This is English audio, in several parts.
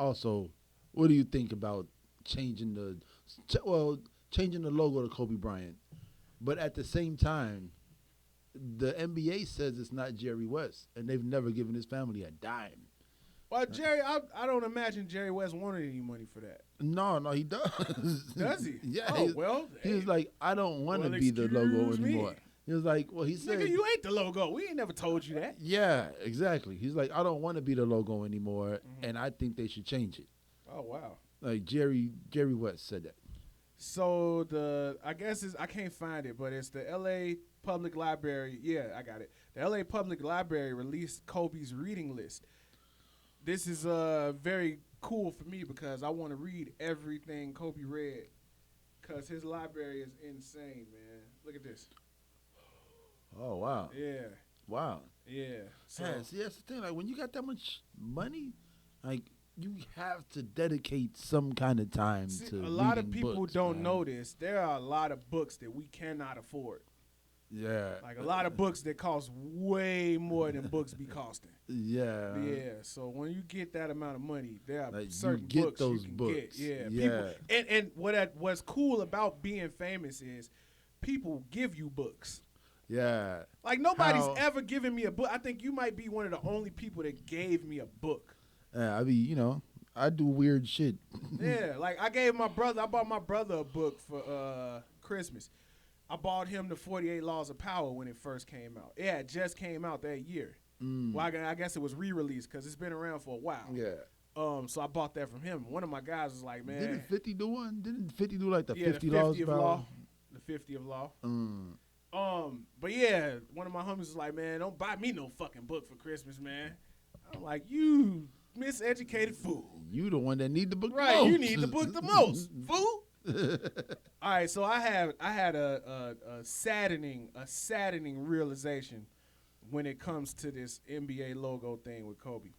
also, what do you think about changing the changing the logo to Kobe Bryant? But at the same time, the NBA says it's not Jerry West, and they've never given his family a dime. Well, Jerry, I don't imagine Jerry West wanted any money for that. No, no, he does. Does he? Yeah. Oh, well. He was like, I don't want to well, be the logo excuse me. anymore. He was like, well, he said, Nigga, you ain't the logo. We ain't never told you that. yeah, exactly. He's like, I don't want to be the logo anymore, and I think they should change it. Oh, wow. Like Jerry West said that. So I guess I can't find it, but it's the L.A. Public Library. Yeah, I got it. The L.A. Public Library released Kobe's reading list. This is very cool for me because I want to read everything Kobe read because his library is insane, man. Look at this. Oh wow. Yeah. Wow. Yeah. So, Yeah, see, that's the thing. Like when you got that much money, like you have to dedicate some kind of time to. a lot of reading people books, don't man. know this. There are a lot of books that we cannot afford. Yeah. Like a lot of books that cost way more than books be costing. Yeah. Yeah, so when you get that amount of money, there are Like, you certain get books those you can books. get. Yeah. People, and what's cool about being famous is people give you books. Yeah. Like nobody's How- ever given me a book. I think you might be one of the only people that gave me a book. I mean, I do weird shit. Yeah, like I bought my brother a book for Christmas. I bought him the 48 Laws of Power when it first came out. Yeah, it just came out that year. Well, I guess it was re-released because it's been around for a while. Yeah. So I bought that from him. One of my guys was like, man. Didn't 50 do one? Didn't 50 do like the Yeah, 50 the laws 50th about? law. The 50th law. But yeah, one of my homies was like, man, don't buy me no fucking book for Christmas, man. I'm like, you miseducated fool. You the one that need the book Right, the most. you need the book the most, fool. All right, so I had a saddening realization when it comes to this NBA logo thing with Kobe.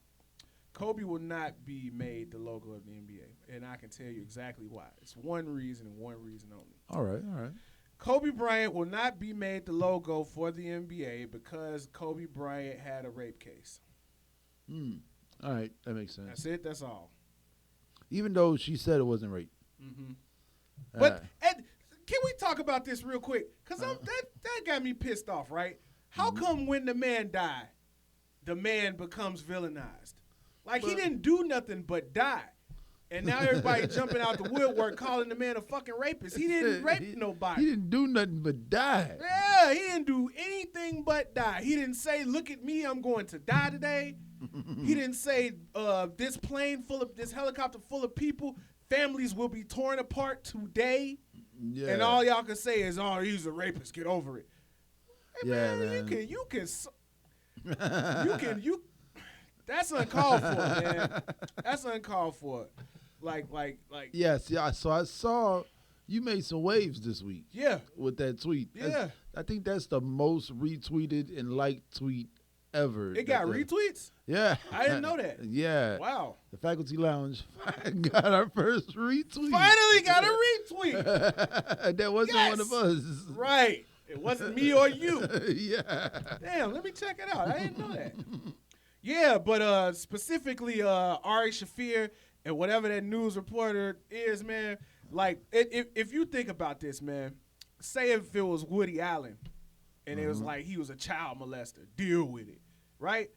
Kobe will not be made the logo of the NBA, and I can tell you exactly why. It's one reason and one reason only. All right. Kobe Bryant will not be made the logo for the NBA because Kobe Bryant had a rape case. All right, that makes sense. That's it. That's all. Even though she said it wasn't rape. But and can we talk about this real quick? Because that got me pissed off, right? How come when the man died, the man becomes villainized? Like he didn't do nothing but die. And now everybody jumping out the woodwork calling the man a fucking rapist. He didn't rape nobody. He didn't do nothing but die. Yeah, he didn't do anything but die. He didn't say, look at me, I'm going to die today. He didn't say, this helicopter full of people, families will be torn apart today. Yeah. And all y'all can say is, oh, he's a rapist, get over it. Hey, Yeah, man, man. you can, that's uncalled for, man. That's uncalled for. Like. Yes, yeah. So I saw you made some waves this week. Yeah. With that tweet. Yeah. I think that's the most retweeted and liked tweet ever. It got retweets? Yeah. I didn't know that. Yeah. Wow. The Faculty Lounge got our first retweet. Finally got a retweet. That wasn't one of us. Right. It wasn't me or you. Yeah. Damn, let me check it out. I didn't know that. Yeah, but specifically Ari Shafir and whatever that news reporter is, man, like if you think about this, man, say if it was Woody Allen and it was like he was a child molester, deal with it, right?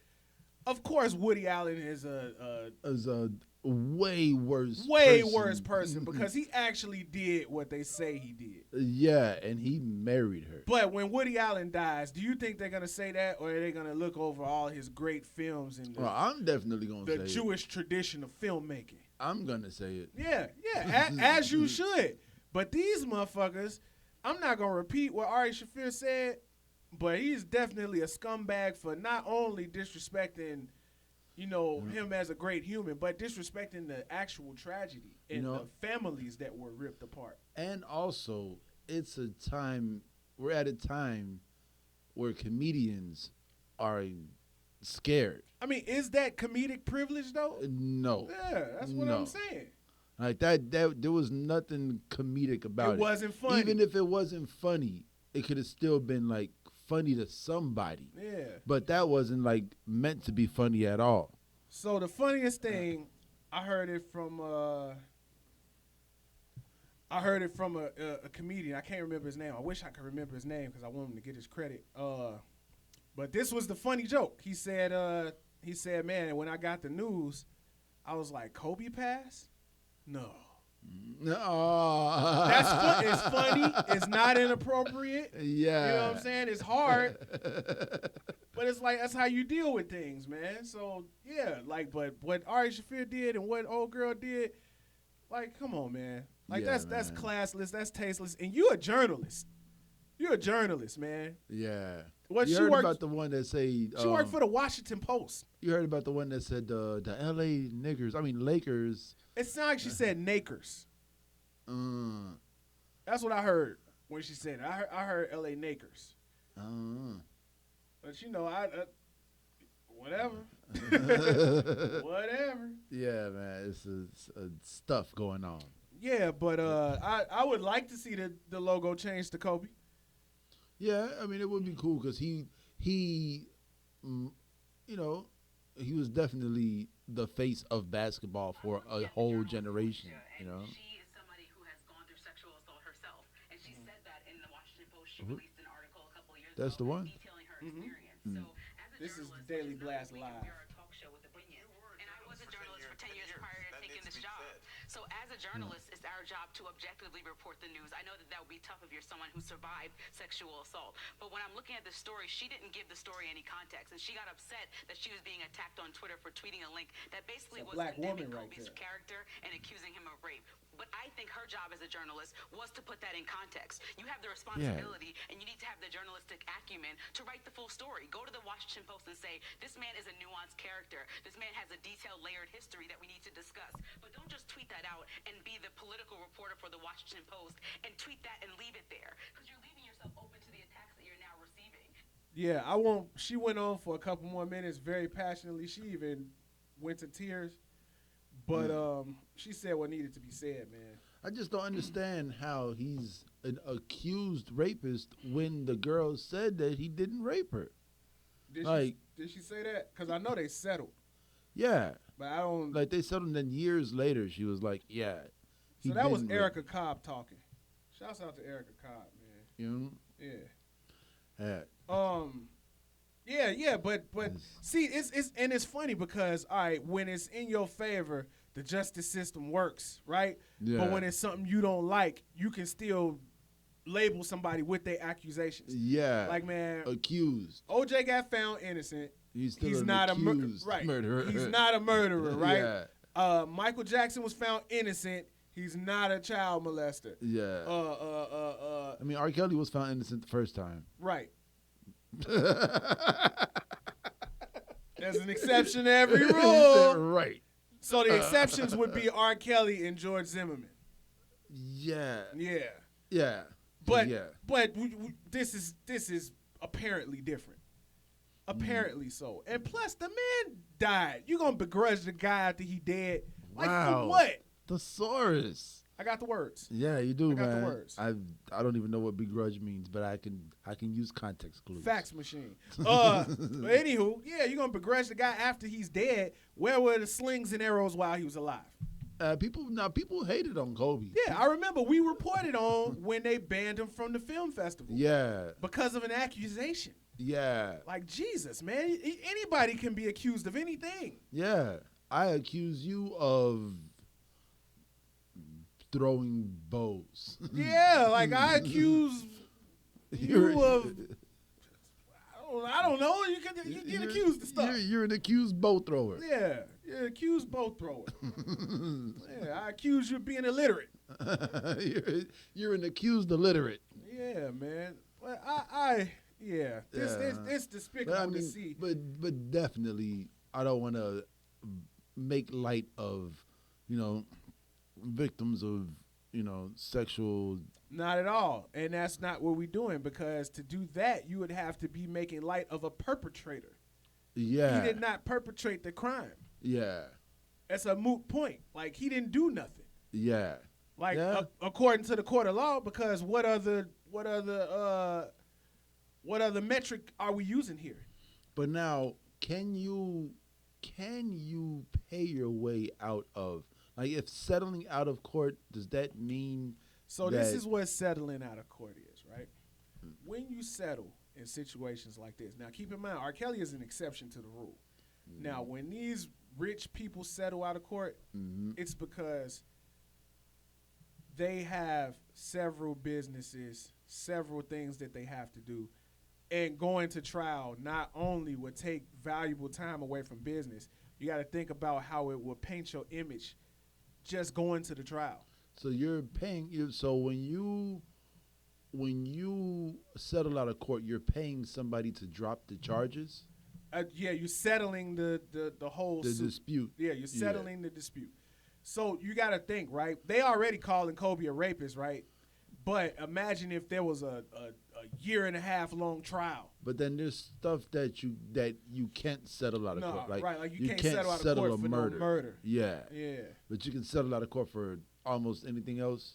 Of course, Woody Allen is a way worse person because he actually did what they say he did. Yeah, and he married her. But when Woody Allen dies, do you think they're going to say that, or are they going to look over all his great films and I'm definitely going to say the Jewish tradition of filmmaking? I'm going to say it. Yeah, as you should. But these motherfuckers, I'm not going to repeat what Ari Shafir said, but he's definitely a scumbag for not only disrespecting, him as a great human, but disrespecting the actual tragedy and the families that were ripped apart. And also, we're at a time where comedians are scared. I mean, is that comedic privilege, though? No. Yeah, that's what I'm saying. Like that there was nothing comedic about it. It wasn't funny. Even if it wasn't funny, it could have still been like funny to somebody. Yeah. But that wasn't like meant to be funny at all. So the funniest thing I heard it from a comedian. I can't remember his name. I wish I could remember his name because I want him to get his credit. But this was the funny joke. He said, man, when I got the news, I was like, Kobe passed? No. No. It's funny. It's not inappropriate. Yeah. You know what I'm saying? It's hard. But it's like, that's how you deal with things, man. So, yeah, like, but what Ari Shaffir did and what old girl did, like, come on, man. Like, Yeah, that's man. classless. That's tasteless. And you a journalist. You're a journalist, man. Yeah. What you she heard worked, about the one that say she worked for the Washington Post. You heard about the one that said the L.A. Lakers. It sounded like she said Nakers. That's what I heard when she said it. I heard L.A. Nakers. But you know, whatever. Whatever. Yeah, man, it's stuff going on. Yeah, but I would like to see the logo changed to Kobe. Yeah, I mean, it would be cool because he was definitely the face of basketball for a whole generation. You know. She is somebody who has gone through sexual assault herself, and she said that in the Washington Post. She released an article a couple of years That's ago the one. detailing her experience. So, as a This is journalist, Daily it's not Blast like Live. We are a talk show with opinion, and I was a journalist for 10 years prior to taking this job. So, as a journalist, it's our job to objectively report the news. I know that would be tough if you're someone who survived sexual assault. But when I'm looking at this story, she didn't give the story any context, and she got upset that she was being attacked on Twitter for tweeting a link that basically It's a was black condemning woman right Kobe's there. character and accusing him of rape. But I think her job as a journalist was to put that in context. You have the responsibility, and you need to have the journalistic acumen to write the full story. Go to the Washington Post and say, this man is a nuanced character. This man has a detailed, layered history that we need to discuss. But don't just tweet that out and be the political reporter for the Washington Post and tweet that and leave it there. Because you're leaving yourself open to the attacks that you're now receiving. Yeah, I won't. She went on for a couple more minutes very passionately. She even went to tears. But she said what needed to be said, man. I just don't understand how he's an accused rapist when the girl said that he didn't rape her. Did she say that? Because I know they settled. Yeah. But I don't. Like, they settled, and then years later, she was like, yeah. So that was Erica Cobb talking. Shouts out to Erica Cobb, man. You know? Yeah. Yeah, but see, it's funny because, all right, when it's in your favor, the justice system works, right? Yeah. But when it's something you don't like, you can still label somebody with their accusations. Yeah. Like, man, accused. OJ got found innocent. He's still He's an not accused right. murderer. He's not a murderer, right? Yeah. Michael Jackson was found innocent. He's not a child molester. Yeah. I mean, R. Kelly was found innocent the first time. Right. There's an exception to every rule. Right. So the exceptions would be R. Kelly and George Zimmerman. Yeah. Yeah. Yeah. But yeah. This is apparently different. Apparently so. And plus, the man died. You gonna begrudge the guy after he dead? Like, Wow. for what? Thesaurus. I got the words. Yeah, you do, I got man. the words. I don't even know what begrudge means, but I can use context clues. Fax machine. But anywho, yeah, you're gonna begrudge the guy after he's dead. Where were the slings and arrows while he was alive? People hated on Kobe. Yeah, I remember we reported on when they banned him from the film festival. Yeah. Because of an accusation. Yeah. Like, Jesus, man. Anybody can be accused of anything. Yeah. I accuse you of throwing bows. Yeah, like I accuse you of. I don't know. You get accused of stuff. You're an accused bow thrower. Yeah, you're an accused bow thrower. Yeah, I accuse you of being illiterate. You're an accused illiterate. Yeah, man. But it's despicable to see. But definitely, I don't want to make light of, victims of, sexual. Not at all. And that's not what we're doing, because to do that, you would have to be making light of a perpetrator. Yeah. He did not perpetrate the crime. Yeah. That's a moot point. Like, he didn't do nothing. Yeah. Like, Yeah. According to the court of law, because what other metric are we using here? But now, can can you pay your way out of? Like, if settling out of court, does that mean So that, this is what settling out of court is, right? When you settle in situations like this, now keep in mind, R. Kelly is an exception to the rule. Now, when these rich people settle out of court, it's because they have several businesses, several things that they have to do, and going to trial not only would take valuable time away from business, you got to think about how it will paint your image just going to the trial. so you're paying you? So when you settle out of court, you're paying somebody to drop the charges, Yeah, you're settling the whole the suit. dispute. Yeah, you're settling the dispute. So you got to think, right? They already calling Kobe a rapist, right? But imagine if there was a year and a half long trial. But then there's stuff that you can't settle out of court. Like, right, like you can't settle out of court a for murder. no murder. Yeah. Yeah. But you can settle out of court for almost anything else.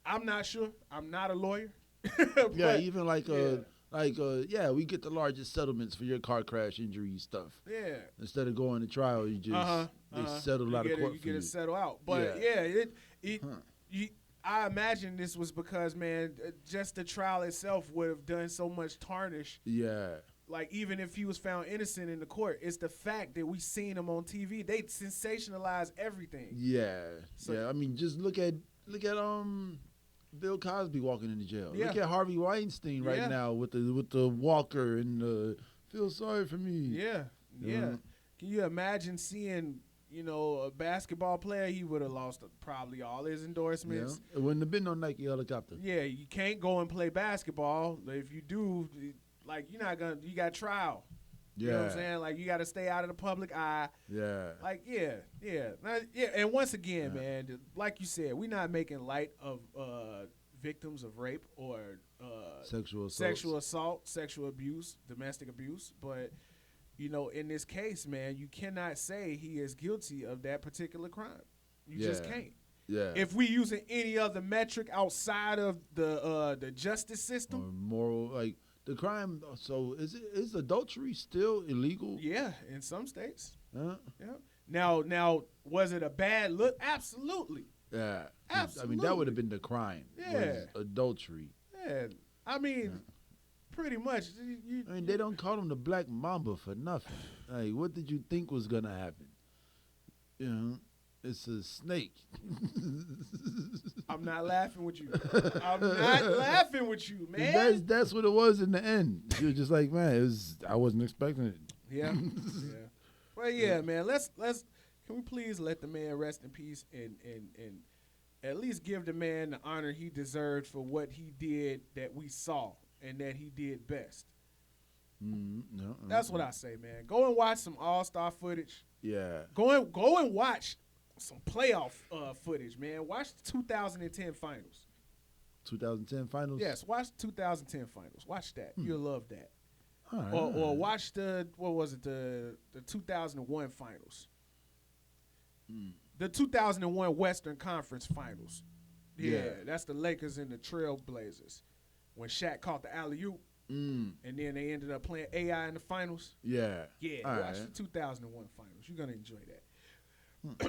I'm not sure. I'm not a lawyer. Yeah, even we get the largest settlements for your car crash injury stuff. Yeah. Instead of going to trial, you just they settle out of court You for get you. it settled out. But I imagine this was because, man, just the trial itself would have done so much tarnish. Yeah. Like, even if he was found innocent in the court, it's the fact that we seen him on TV. They sensationalize everything. Yeah. So- yeah. I mean, just look at Bill Cosby walking into jail. Yeah. Look at Harvey Weinstein right now with the walker and feel sorry for me. Yeah. Yeah. Can you imagine seeing, a basketball player? He would have lost probably all his endorsements. Yeah. It wouldn't have been no Nike helicopter. Yeah, you can't go and play basketball. If you do, like, you got trial. Yeah. You know what I'm saying? Like, you got to stay out of the public eye. Yeah. Like, yeah. And once again, man, like you said, we're not making light of victims of rape or sexual assault, sexual abuse, domestic abuse. But, in this case, man, you cannot say he is guilty of that particular crime. You just can't. Yeah. If we using any other metric outside of the justice system, or moral, like the crime. So is adultery still illegal? yeah, in some states. Huh? Yeah. Now, was it a bad look? Absolutely. Yeah. Absolutely. I mean, that would have been the crime. Yeah. Was adultery. Yeah. I mean, pretty much. I mean, they don't call him the Black Mamba for nothing. Like, what did you think was gonna happen? It's a snake. I'm not laughing with you. I'm not laughing with you, man. That's what it was in the end. You're just like, man, I wasn't expecting it. Yeah. Yeah. Well, yeah, man. Let's can we please let the man rest in peace and at least give the man the honor he deserved for what he did that we saw and that he did best. No, That's what I say, man. Go and watch some All-Star footage. Yeah. Go and watch some playoff footage, man. Watch the 2010 finals. 2010 finals. Yes, watch the 2010 finals. Watch that. You'll love that. All right, Or watch the 2001 finals. The 2001 Western Conference Finals. Yeah, that's the Lakers and the Trailblazers. When Shaq caught the alley-oop, and then they ended up playing AI in the finals. Yeah. Yeah, All watch right. the 2001 finals. You're going to enjoy that.